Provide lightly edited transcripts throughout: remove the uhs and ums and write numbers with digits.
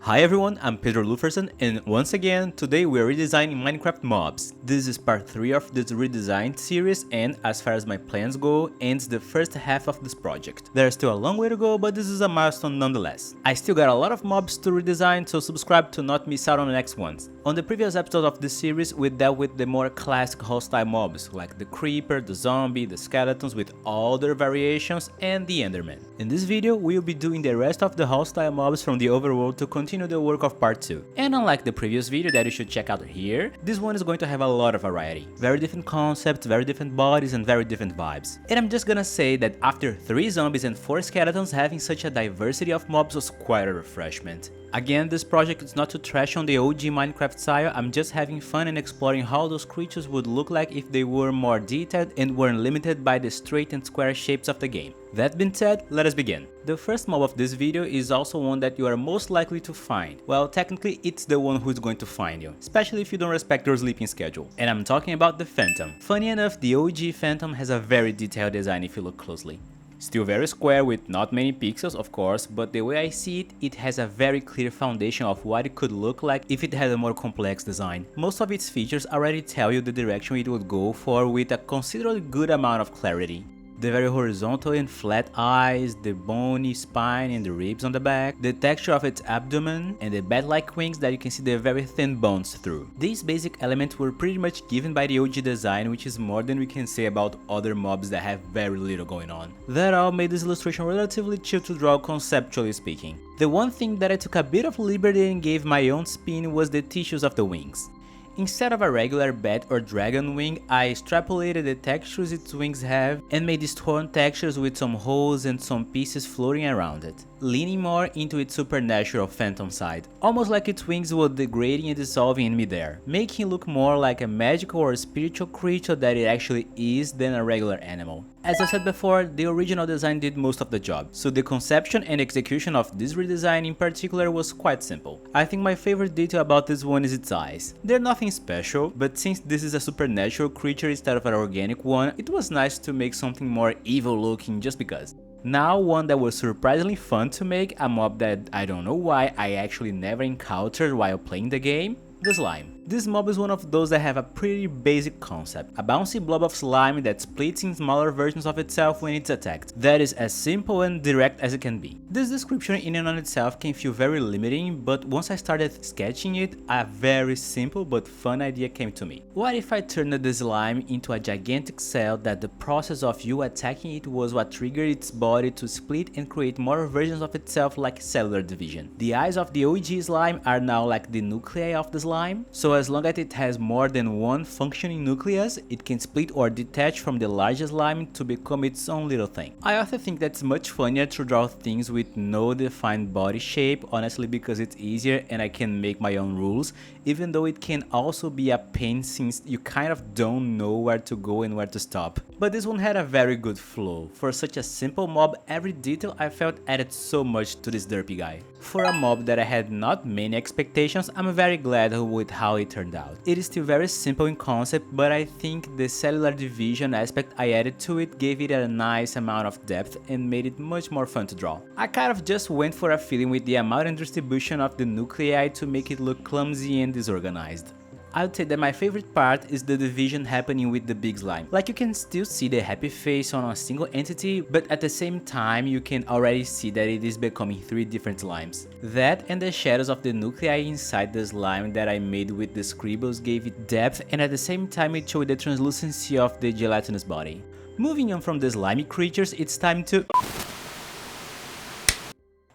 Hi everyone, I'm Pedro Luferson, and once again, today we are redesigning Minecraft mobs. This is part 3 of this redesigned series, and as far as my plans go, ends the first half of this project. There's still a long way to go, but this is a milestone nonetheless. I still got a lot of mobs to redesign, so subscribe to not miss out on the next ones. On the previous episode of this series, we dealt with the more classic hostile mobs, like the creeper, the zombie, the skeletons with all their variations, and the enderman. In this video, we'll be doing the rest of the hostile mobs from the overworld to continue the work of part 2. And unlike the previous video that you should check out here, this one is going to have a lot of variety. Very different concepts, very different bodies, and very different vibes. And I'm just gonna say that after 3 zombies and 4 skeletons, having such a diversity of mobs was quite a refreshment. Again, this project is not to trash on the OG Minecraft style, I'm just having fun and exploring how those creatures would look like if they were more detailed and weren't limited by the straight and square shapes of the game. That being said, let us begin. The first mob of this video is also one that you are most likely to find. Well, technically it's the one who is going to find you, especially if you don't respect your sleeping schedule. And I'm talking about the Phantom. Funny enough, the OG Phantom has a very detailed design if you look closely. Still very square with not many pixels of course, but the way I see it, it has a very clear foundation of what it could look like if it had a more complex design. Most of its features already tell you the direction it would go for with a considerably good amount of clarity. The very horizontal and flat eyes, the bony spine and the ribs on the back, the texture of its abdomen, and the bat-like wings that you can see the very thin bones through. These basic elements were pretty much given by the OG design, which is more than we can say about other mobs that have very little going on. That all made this illustration relatively chill to draw conceptually speaking. The one thing that I took a bit of liberty and gave my own spin was the tissues of the wings. Instead of a regular bat or dragon wing, I extrapolated the textures its wings have and made these torn textures with some holes and some pieces floating around it, leaning more into its supernatural phantom side, almost like its wings were degrading and dissolving in midair, making it look more like a magical or spiritual creature that it actually is than a regular animal. As I said before, the original design did most of the job, so the conception and execution of this redesign in particular was quite simple. I think my favorite detail about this one is its eyes. They're nothing special, but since this is a supernatural creature instead of an organic one, it was nice to make something more evil looking just because. Now one that was surprisingly fun to make, a mob that I don't know why I actually never encountered while playing the game, the slime. This mob is one of those that have a pretty basic concept, a bouncy blob of slime that splits in smaller versions of itself when it's attacked. That is as simple and direct as it can be. This description in and on itself can feel very limiting, but once I started sketching it, a very simple but fun idea came to me. What if I turned the slime into a gigantic cell that the process of you attacking it was what triggered its body to split and create more versions of itself like cellular division? The eyes of the OG slime are now like the nuclei of the slime, so as long as it has more than one functioning nucleus, it can split or detach from the largest slime to become its own little thing. I also think that's much funnier to draw things with no defined body shape, honestly, because it's easier and I can make my own rules, even though it can also be a pain since you kind of don't know where to go and where to stop. But this one had a very good flow. For such a simple mob, every detail I felt added so much to this derpy guy. For a mob that I had not many expectations, I'm very glad with how it turned out. It is still very simple in concept, but I think the cellular division aspect I added to it gave it a nice amount of depth and made it much more fun to draw. I kind of just went for a feeling with the amount and distribution of the nuclei to make it look clumsy and disorganized. I would say that my favorite part is the division happening with the big slime. Like you can still see the happy face on a single entity, but at the same time you can already see that it is becoming 3 different slimes. That and the shadows of the nuclei inside the slime that I made with the scribbles gave it depth, and at the same time it showed the translucency of the gelatinous body. Moving on from the slimy creatures, it's time to...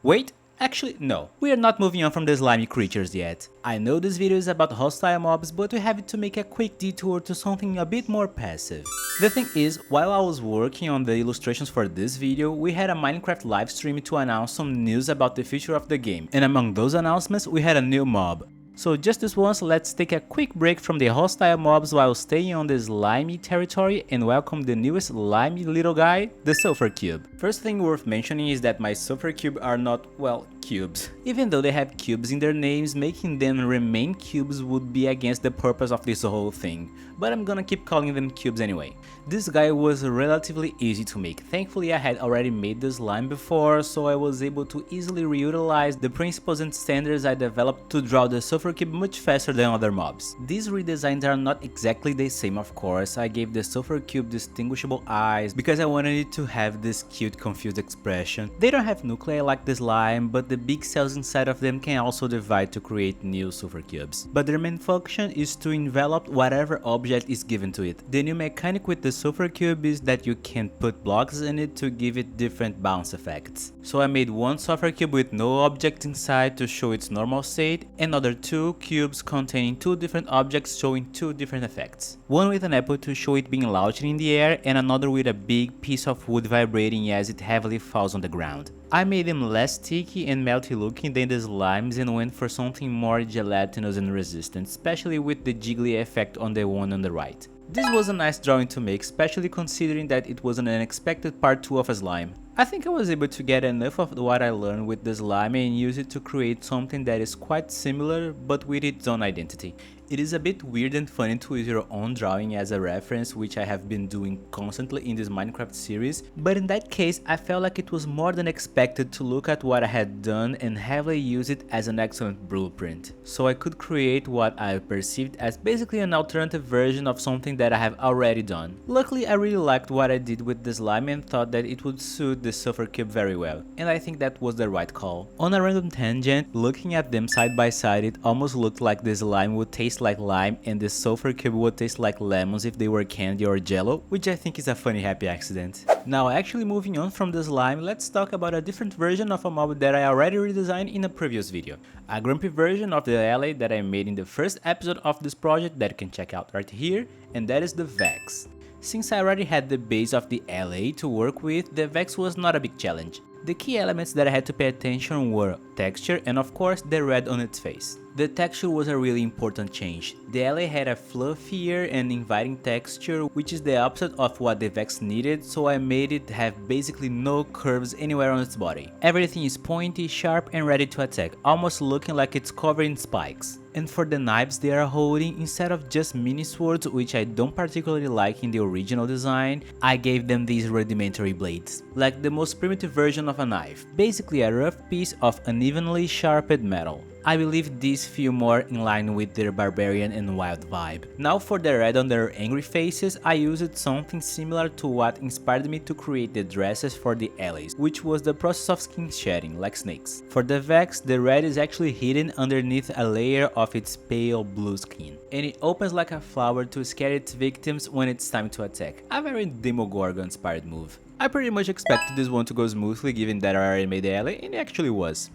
Wait! Actually, no, we are not moving on from the slimy creatures yet. I know this video is about hostile mobs, but we have to make a quick detour to something a bit more passive. The thing is, while I was working on the illustrations for this video, we had a Minecraft livestream to announce some news about the future of the game, and among those announcements we had a new mob. So just this once, let's take a quick break from the hostile mobs while staying on the slimy territory and welcome the newest slimy little guy, the Sulfur Cube. First thing worth mentioning is that my Sulfur Cube are not, well, Cubes. Even though they have cubes in their names, making them remain cubes would be against the purpose of this whole thing, but I'm gonna keep calling them cubes anyway. This guy was relatively easy to make. Thankfully I had already made the slime before, so I was able to easily reutilize the principles and standards I developed to draw the Sulfur cube much faster than other mobs. These redesigns are not exactly the same, of course. I gave the Sulfur cube distinguishable eyes because I wanted it to have this cute confused expression. They don't have nuclei like the slime, but the big cells inside of them can also divide to create new Sulfur cubes. But their main function is to envelop whatever object is given to it. The new mechanic with the Sulfur cube is that you can put blocks in it to give it different bounce effects. So I made one Sulfur cube with no object inside to show its normal state, and other two cubes containing two different objects showing two different effects. One with an apple to show it being launched in the air, and another with a big piece of wood vibrating as it heavily falls on the ground. I made them less sticky and melty looking than the slimes and went for something more gelatinous and resistant, especially with the jiggly effect on the one on the right. This was a nice drawing to make, especially considering that it was an unexpected part 2 of a slime. I think I was able to get enough of what I learned with the slime and use it to create something that is quite similar but with its own identity. It is a bit weird and funny to use your own drawing as a reference, which I have been doing constantly in this Minecraft series, but in that case I felt like it was more than expected to look at what I had done and heavily use it as an excellent blueprint, so I could create what I perceived as basically an alternative version of something that I have already done. Luckily I really liked what I did with the slime and thought that it would suit the Sulfur cube very well, and I think that was the right call. On a random tangent, looking at them side by side, it almost looked like the slime would taste like lime and the Sulfur cube would taste like lemons if they were candy or jello, which I think is a funny happy accident. Now actually moving on from the slime, let's talk about a different version of a mob that I already redesigned in a previous video. A grumpy version of the alley that I made in the first episode of this project that you can check out right here, and that is the Vex. Since I already had the base of the LA to work with, the Vex was not a big challenge. The key elements that I had to pay attention were texture and of course the red on its face. The texture was a really important change. The LA had a fluffier and inviting texture, which is the opposite of what the Vex needed, so I made it have basically no curves anywhere on its body. Everything is pointy, sharp and ready to attack, almost looking like it's covered in spikes. And for the knives they are holding, instead of just mini swords, which I don't particularly like in the original design, I gave them these rudimentary blades, like the most primitive version of a knife, basically a rough piece of unevenly sharpened metal. I believe these feel more in line with their barbarian and wild vibe. Now for the red on their angry faces, I used something similar to what inspired me to create the dresses for the allies, which was the process of skin shedding, like snakes. For the Vex, the red is actually hidden underneath a layer of its pale blue skin, and it opens like a flower to scare its victims when it's time to attack. A very Demogorgon inspired move. I pretty much expected this one to go smoothly given that I already made the alley, and it actually was.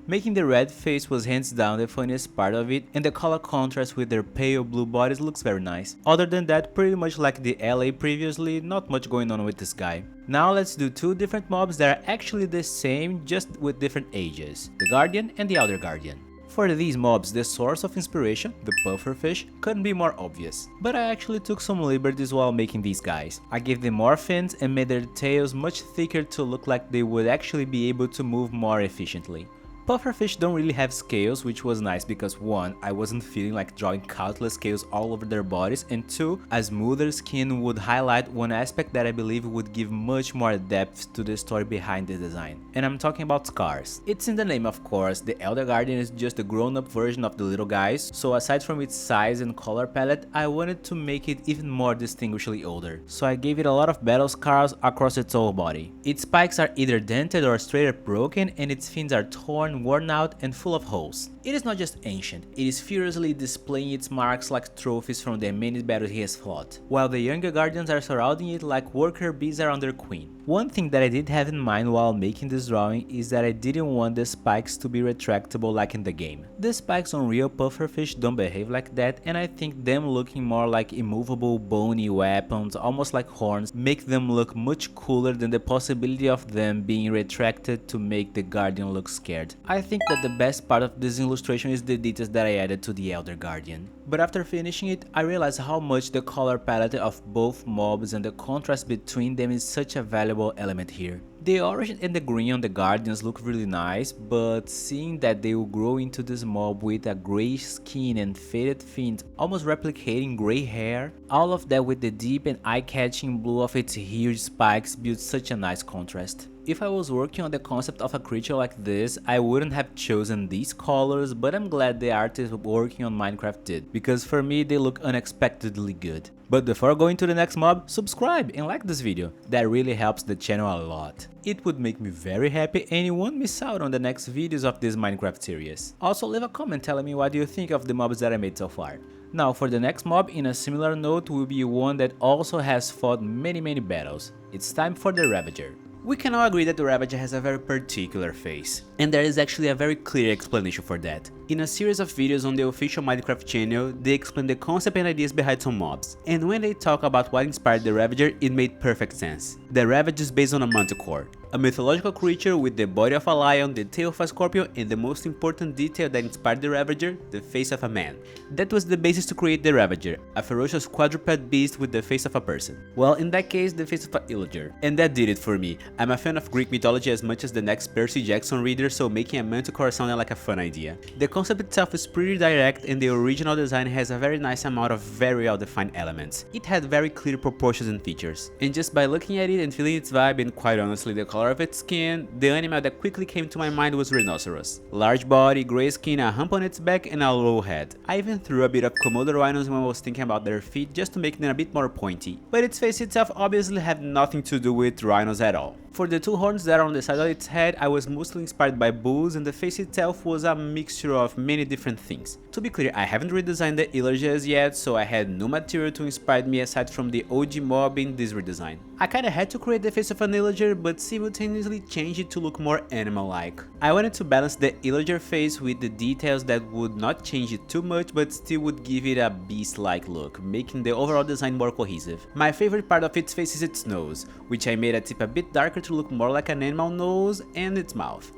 Making the red face was hands down the funniest part of it, and the color contrast with their pale blue bodies looks very nice. Other than that, pretty much like the LA previously, not much going on with this guy. Now let's do two different mobs that are actually the same, just with different ages, the Guardian and the Elder Guardian. For these mobs, the source of inspiration, the pufferfish, couldn't be more obvious, but I actually took some liberties while making these guys. I gave them more fins and made their tails much thicker to look like they would actually be able to move more efficiently. Pufferfish don't really have scales, which was nice because 1, I wasn't feeling like drawing countless scales all over their bodies, and 2, a smoother skin would highlight one aspect that I believe would give much more depth to the story behind the design. And I'm talking about scars. It's in the name, of course. The Elder Guardian is just a grown-up version of the little guys, so aside from its size and color palette, I wanted to make it even more distinguishably older. So I gave it a lot of battle scars across its whole body. Its spikes are either dented or straight up broken, and its fins are torn, worn out and full of holes. It is not just ancient, it is furiously displaying its marks like trophies from the many battles he has fought, while the younger guardians are surrounding it like worker bees around their queen. One thing that I did have in mind while making this drawing is that I didn't want the spikes to be retractable like in the game. The spikes on real pufferfish don't behave like that, and I think them looking more like immovable bony weapons, almost like horns, make them look much cooler than the possibility of them being retracted to make the guardian look scared. I think that the best part of this illustration is the details that I added to the Elder Guardian. But after finishing it, I realized how much the color palette of both mobs and the contrast between them is such a valuable element here. The orange and the green on the Guardians look really nice, but seeing that they will grow into this mob with a grey skin and faded fins, almost replicating grey hair, all of that with the deep and eye-catching blue of its huge spikes builds such a nice contrast. If I was working on the concept of a creature like this, I wouldn't have chosen these colors, but I'm glad the artist working on Minecraft did, because for me they look unexpectedly good. But before going to the next mob, subscribe and like this video, that really helps the channel a lot. It would make me very happy and you won't miss out on the next videos of this Minecraft series. Also leave a comment telling me what you think of the mobs that I made so far. Now for the next mob, in a similar note, will be one that also has fought many battles. It's time for the Ravager. We can all agree that the Ravager has a very particular face, and there is actually a very clear explanation for that. In a series of videos on the official Minecraft channel, they explain the concept and ideas behind some mobs, and when they talk about what inspired the Ravager, it made perfect sense. The Ravager is based on a manticore, a mythological creature with the body of a lion, the tail of a scorpion, and the most important detail that inspired the Ravager, the face of a man. That was the basis to create the Ravager, a ferocious quadruped beast with the face of a person. Well, in that case, the face of a illager. And that did it for me. I'm a fan of Greek mythology as much as the next Percy Jackson reader, so making a manticore sounded like a fun idea. The concept itself is pretty direct, and the original design has a very nice amount of very well-defined elements. It had very clear proportions and features. And just by looking at it and feeling its vibe, and quite honestly the color of its skin, the animal that quickly came to my mind was rhinoceros. Large body, grey skin, a hump on its back, and a low head. I even threw a bit of Komodo rhinos when I was thinking about their feet just to make them a bit more pointy. But its face itself obviously had nothing to do with rhinos at all. For the two horns that are on the side of its head, I was mostly inspired by bulls, and the face itself was a mixture of many different things. To be clear, I haven't redesigned the illagers yet, so I had no material to inspire me aside from the OG mob in this redesign. I kinda had to create the face of an illager, but simultaneously change it to look more animal-like. I wanted to balance the illager face with the details that would not change it too much, but still would give it a beast-like look, making the overall design more cohesive. My favorite part of its face is its nose, which I made a tip a bit darker to look more like an animal nose, and its mouth.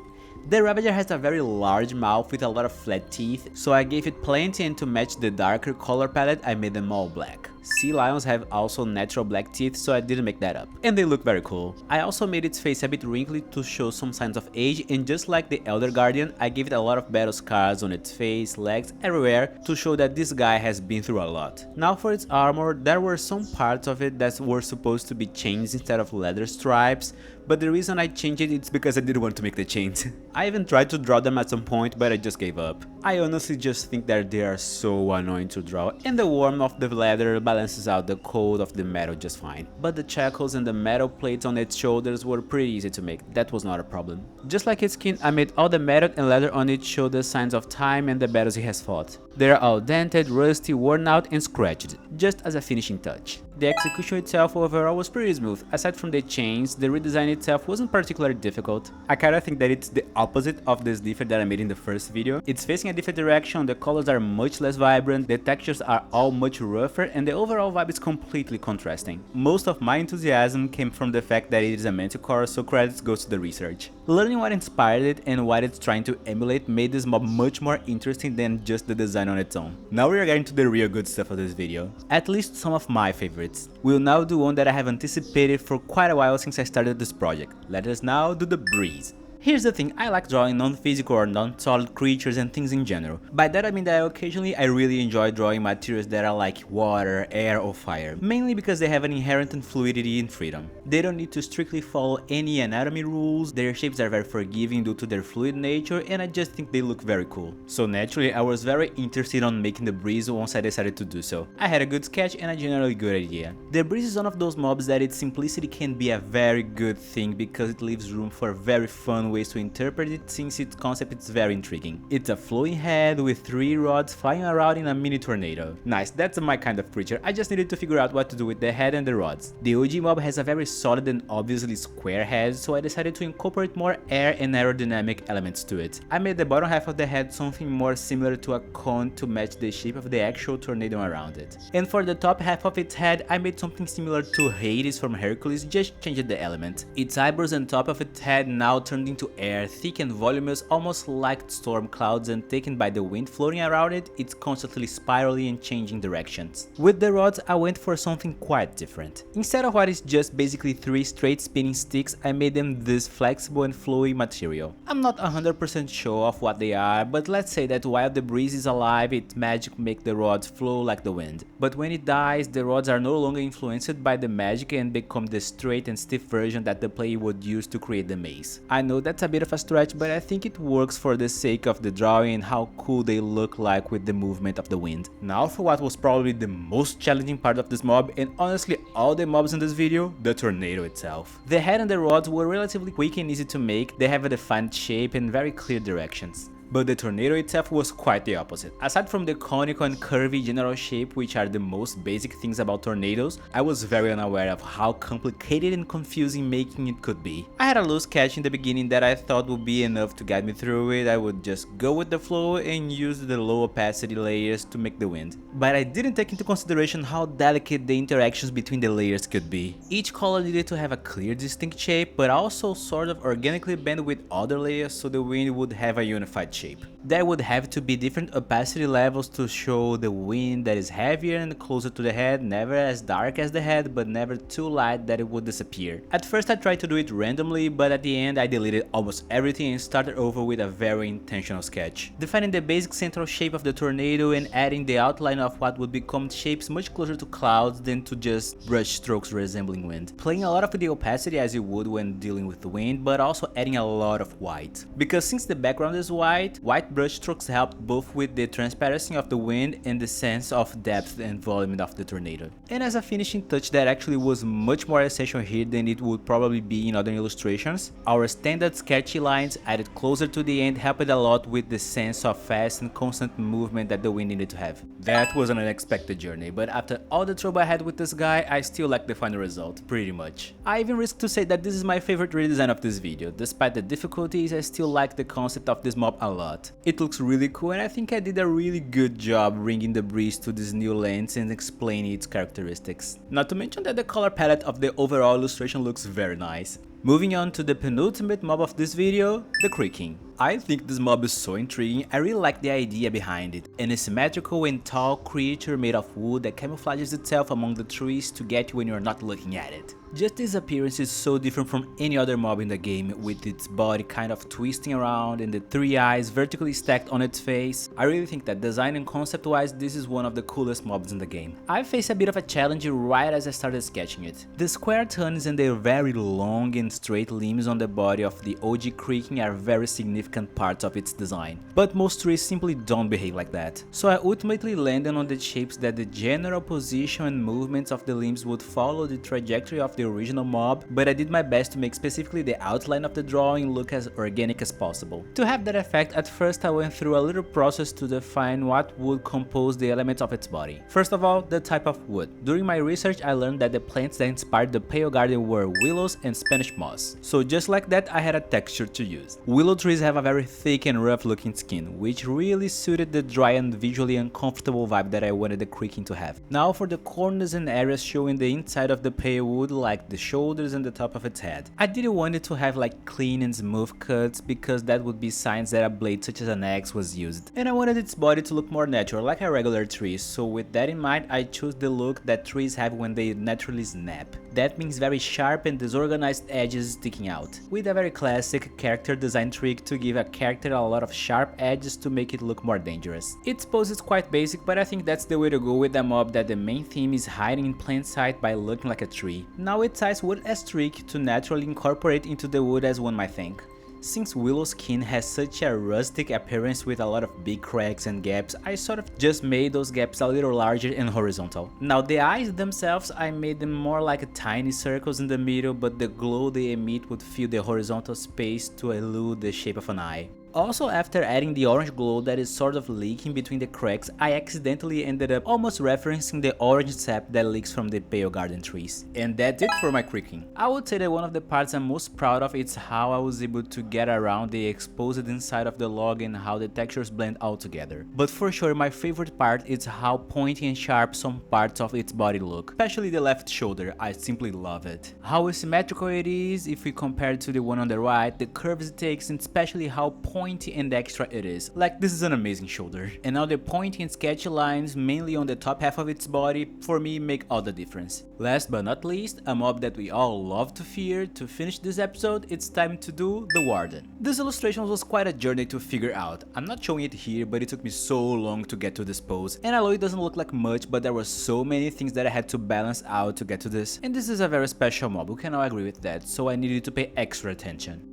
The Ravager has a very large mouth with a lot of flat teeth, so I gave it plenty, and to match the darker color palette I made them all black. Sea lions have also natural black teeth, so I didn't make that up. And they look very cool. I also made its face a bit wrinkly to show some signs of age, and just like the Elder Guardian, I gave it a lot of battle scars on its face, legs, everywhere to show that this guy has been through a lot. Now for its armor, there were some parts of it that were supposed to be chains instead of leather stripes, but the reason I changed it is because I didn't want to make the chains. I even tried to draw them at some point, but I just gave up. I honestly just think that they are so annoying to draw, and the warmth of the leather balances out the cold of the metal just fine. But the shackles and the metal plates on its shoulders were pretty easy to make, that was not a problem. Just like its skin, I made all the metal and leather on it show the signs of time and the battles he has fought. They are all dented, rusty, worn out and scratched, just as a finishing touch. The execution itself overall was pretty smooth. Aside from the chains, the redesign itself wasn't particularly difficult. I kinda think that it's the opposite of the sniffer that I made in the first video. It's facing a different direction, the colors are much less vibrant, the textures are all much rougher, and the overall vibe is completely contrasting. Most of my enthusiasm came from the fact that it is a manticore, so credits goes to the research. Learning what inspired it and what it's trying to emulate made this mob much more interesting than just the design on its own. Now we are getting to the real good stuff of this video. At least some of my favorites. We'll now do one that I have anticipated for quite a while since I started this project. Let us now do the breeze. Here's the thing, I like drawing non-physical or non-solid creatures and things in general. By that I mean that occasionally I really enjoy drawing materials that are like water, air or fire, mainly because they have an inherent fluidity and freedom. They don't need to strictly follow any anatomy rules, their shapes are very forgiving due to their fluid nature, and I just think they look very cool. So naturally I was very interested on making the breeze once I decided to do so. I had a good sketch and a generally good idea. The breeze is one of those mobs that its simplicity can be a very good thing because it leaves room for very fun ways to interpret it, since its concept is very intriguing. It's a flowing head with 3 rods flying around in a mini tornado. Nice, that's my kind of creature, I just needed to figure out what to do with the head and the rods. The OG mob has a very solid and obviously square head, so I decided to incorporate more air and aerodynamic elements to it. I made the bottom half of the head something more similar to a cone to match the shape of the actual tornado around it. And for the top half of its head, I made something similar to Hades from Hercules, just changed the element. Its eyebrows and top of its head now turned into into air, thick and voluminous, almost like storm clouds, and taken by the wind floating around it, it's constantly spiraling and changing directions. With the rods, I went for something quite different. Instead of what is just basically 3 straight spinning sticks, I made them this flexible and flowy material. I'm not 100% sure of what they are, but let's say that while the breeze is alive, its magic makes the rods flow like the wind. But when it dies, the rods are no longer influenced by the magic and become the straight and stiff version that the player would use to create the maze. I know that's a bit of a stretch, but I think it works for the sake of the drawing and how cool they look like with the movement of the wind. Now for what was probably the most challenging part of this mob, and honestly all the mobs in this video, the tornado itself. The head and the rods were relatively quick and easy to make, they have a defined shape and very clear directions. But the tornado itself was quite the opposite. Aside from the conical and curvy general shape, which are the most basic things about tornadoes, I was very unaware of how complicated and confusing making it could be. I had a loose sketch in the beginning that I thought would be enough to guide me through it. I would just go with the flow and use the low opacity layers to make the wind. But I didn't take into consideration how delicate the interactions between the layers could be. Each color needed to have a clear, distinct shape, but also sort of organically bend with other layers so the wind would have a unified shape. There would have to be different opacity levels to show the wind that is heavier and closer to the head, never as dark as the head, but never too light that it would disappear. At first I tried to do it randomly, but at the end I deleted almost everything and started over with a very intentional sketch, defining the basic central shape of the tornado and adding the outline of what would become shapes much closer to clouds than to just brush strokes resembling wind. Playing a lot of the opacity as you would when dealing with the wind, but also adding a lot of white. Because since the background is white brush strokes helped both with the transparency of the wind and the sense of depth and volume of the tornado. And as a finishing touch that actually was much more essential here than it would probably be in other illustrations, our standard sketchy lines added closer to the end helped a lot with the sense of fast and constant movement that the wind needed to have. That was an unexpected journey, but after all the trouble I had with this guy, I still like the final result, pretty much. I even risk to say that this is my favorite redesign of this video. Despite the difficulties, I still like the concept of this mob a lot. It looks really cool and I think I did a really good job bringing the breeze to this new lens and explaining its characteristics. Not to mention that the color palette of the overall illustration looks very nice. Moving on to the penultimate mob of this video, the creakin. I think this mob is so intriguing. I really like the idea behind it. An asymmetrical and tall creature made of wood that camouflages itself among the trees to get you when you're not looking at it. Just its appearance is so different from any other mob in the game, with its body kind of twisting around and the 3 eyes vertically stacked on its face. I really think that design and concept wise this is one of the coolest mobs in the game. I faced a bit of a challenge right as I started sketching it. The square tongues and their very long and straight limbs on the body of the OG creakin are very significant parts of its design, but most trees simply don't behave like that. So I ultimately landed on the shapes that the general position and movements of the limbs would follow the trajectory of the original mob, but I did my best to make specifically the outline of the drawing look as organic as possible. To have that effect, at first I went through a little process to define what would compose the elements of its body. First of all, the type of wood. During my research I learned that the plants that inspired the pale Guardia were willows and Spanish moss. So just like that I had a texture to use. Willow trees have a very thick and rough looking skin, which really suited the dry and visually uncomfortable vibe that I wanted the creakin to have. Now for the corners and areas showing the inside of the pale wood, like the shoulders and the top of its head. I didn't want it to have like clean and smooth cuts because that would be signs that a blade such as an axe was used. And I wanted its body to look more natural like a regular tree, so with that in mind I chose the look that trees have when they naturally snap. That means very sharp and disorganized edges sticking out, with a very classic character design trick to give a character a lot of sharp edges to make it look more dangerous. Its pose is quite basic, but I think that's the way to go with a mob that the main theme is hiding in plain sight by looking like a tree. Now its eyes weren't as tricky to naturally incorporate into the wood as one might think. Since Willow's skin has such a rustic appearance with a lot of big cracks and gaps, I sort of just made those gaps a little larger and horizontal. Now the eyes themselves, I made them more like tiny circles in the middle, but the glow they emit would fill the horizontal space to elude the shape of an eye. Also, after adding the orange glow that is sort of leaking between the cracks, I accidentally ended up almost referencing the orange sap that leaks from the pale garden trees. And that's it for my creaking. I would say that one of the parts I'm most proud of is how I was able to get around the exposed inside of the log and how the textures blend all together. But for sure my favorite part is how pointy and sharp some parts of its body look, especially the left shoulder. I simply love it. How asymmetrical it is if we compare it to the one on the right, the curves it takes, and especially how pointy and extra it is. Like, this is an amazing shoulder. And now the pointy and sketchy lines, mainly on the top half of its body, for me make all the difference. Last but not least, a mob that we all love to fear. To finish this episode, it's time to do the Warden. This illustration was quite a journey to figure out. I'm not showing it here, but it took me so long to get to this pose. And I know it doesn't look like much, but there were so many things that I had to balance out to get to this. And this is a very special mob, we can all agree with that, so I needed to pay extra attention.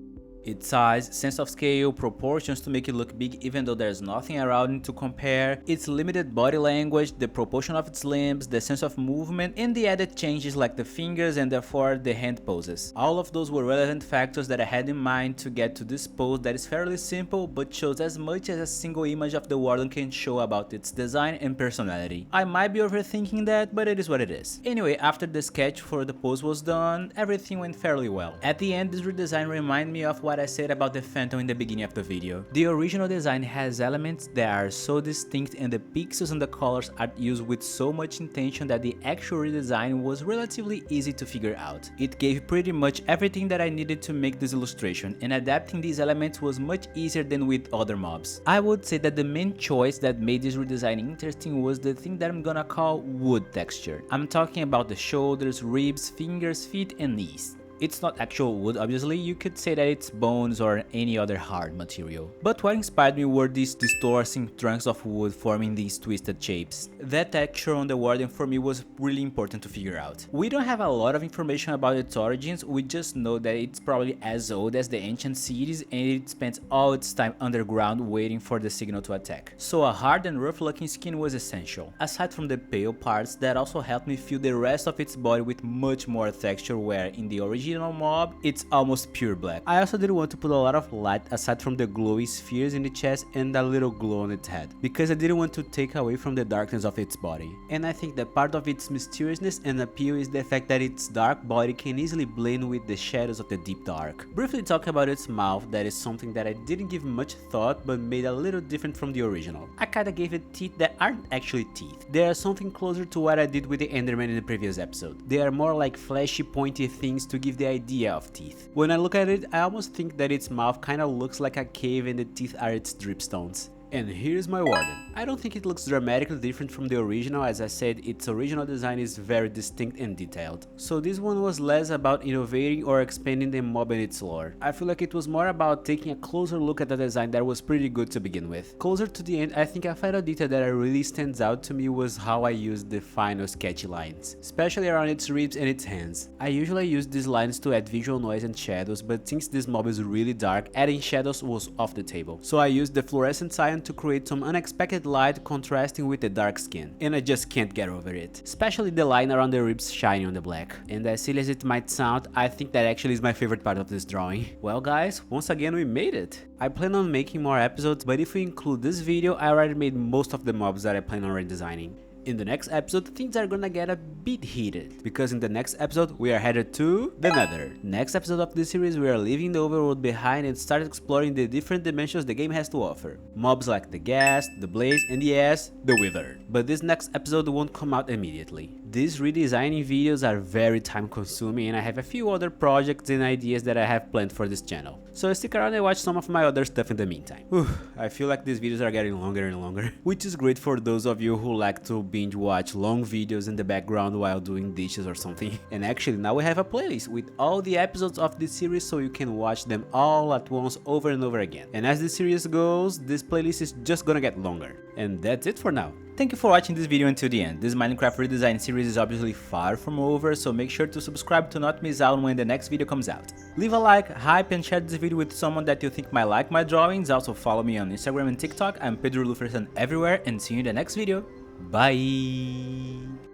Its size, sense of scale, proportions to make it look big even though there's nothing around it to compare, its limited body language, the proportion of its limbs, the sense of movement, and the added changes like the fingers and therefore the hand poses. All of those were relevant factors that I had in mind to get to this pose that is fairly simple but shows as much as a single image of the Warden can show about its design and personality. I might be overthinking that, but it is what it is. Anyway, after the sketch for the pose was done, everything went fairly well. At the end, this redesign reminded me of what I said about the Phantom in the beginning of the video. The original design has elements that are so distinct and the pixels and the colors are used with so much intention that the actual redesign was relatively easy to figure out. It gave pretty much everything that I needed to make this illustration, and adapting these elements was much easier than with other mobs. I would say that the main choice that made this redesign interesting was the thing that I'm gonna call wood texture. I'm talking about the shoulders, ribs, fingers, feet, and knees. It's not actual wood, obviously, you could say that it's bones or any other hard material. But what inspired me were these distorting trunks of wood forming these twisted shapes. That texture on the Warden for me was really important to figure out. We don't have a lot of information about its origins, we just know that it's probably as old as the ancient cities and it spent all its time underground waiting for the signal to attack. So a hard and rough looking skin was essential. Aside from the pale parts, that also helped me fill the rest of its body with much more texture, where in the original mob, it's almost pure black. I also didn't want to put a lot of light aside from the glowy spheres in the chest and a little glow on its head, because I didn't want to take away from the darkness of its body. And I think that part of its mysteriousness and appeal is the fact that its dark body can easily blend with the shadows of the deep dark. Briefly talking about its mouth, that is something that I didn't give much thought but made a little different from the original. I kinda gave it teeth that aren't actually teeth. They are something closer to what I did with the Enderman in the previous episode. They are more like fleshy pointy things to give the idea of teeth. When I look at it, I almost think that its mouth kinda looks like a cave and the teeth are its dripstones. And here's my Warden. I don't think it looks dramatically different from the original. As I said, its original design is very distinct and detailed. So this one was less about innovating or expanding the mob and its lore. I feel like it was more about taking a closer look at the design that was pretty good to begin with. Closer to the end, I think a final detail that really stands out to me was how I used the final sketchy lines, especially around its ribs and its hands. I usually use these lines to add visual noise and shadows, but since this mob is really dark, adding shadows was off the table. So I used the fluorescent cyan to create some unexpected light contrasting with the dark skin, and I just can't get over it, especially the line around the ribs shining on the black. And as silly as it might sound, I think that actually is my favorite part of this drawing. Well guys, once again we made it. I plan on making more episodes, but if we include this video, I already made most of the mobs that I plan on redesigning. In the next episode, things are gonna get a bit heated, because in the next episode, we are headed to the Nether. Next episode of this series, we are leaving the overworld behind and start exploring the different dimensions the game has to offer. Mobs like the Ghast, the Blaze, and yes, the Wither. But this next episode won't come out immediately. These redesigning videos are very time consuming and I have a few other projects and ideas that I have planned for this channel. So stick around and watch some of my other stuff in the meantime. I feel like these videos are getting longer and longer, which is great for those of you who like to binge watch long videos in the background while doing dishes or something. And actually now we have a playlist with all the episodes of this series so you can watch them all at once over and over again. And as the series goes, this playlist is just gonna get longer. And that's it for now. Thank you for watching this video until the end. This Minecraft redesign series is obviously far from over, so make sure to subscribe to not miss out when the next video comes out. Leave a like, hype, and share this video with someone that you think might like my drawings. Also follow me on Instagram and TikTok. I'm Pedro Luferson everywhere, and see you in the next video. Bye!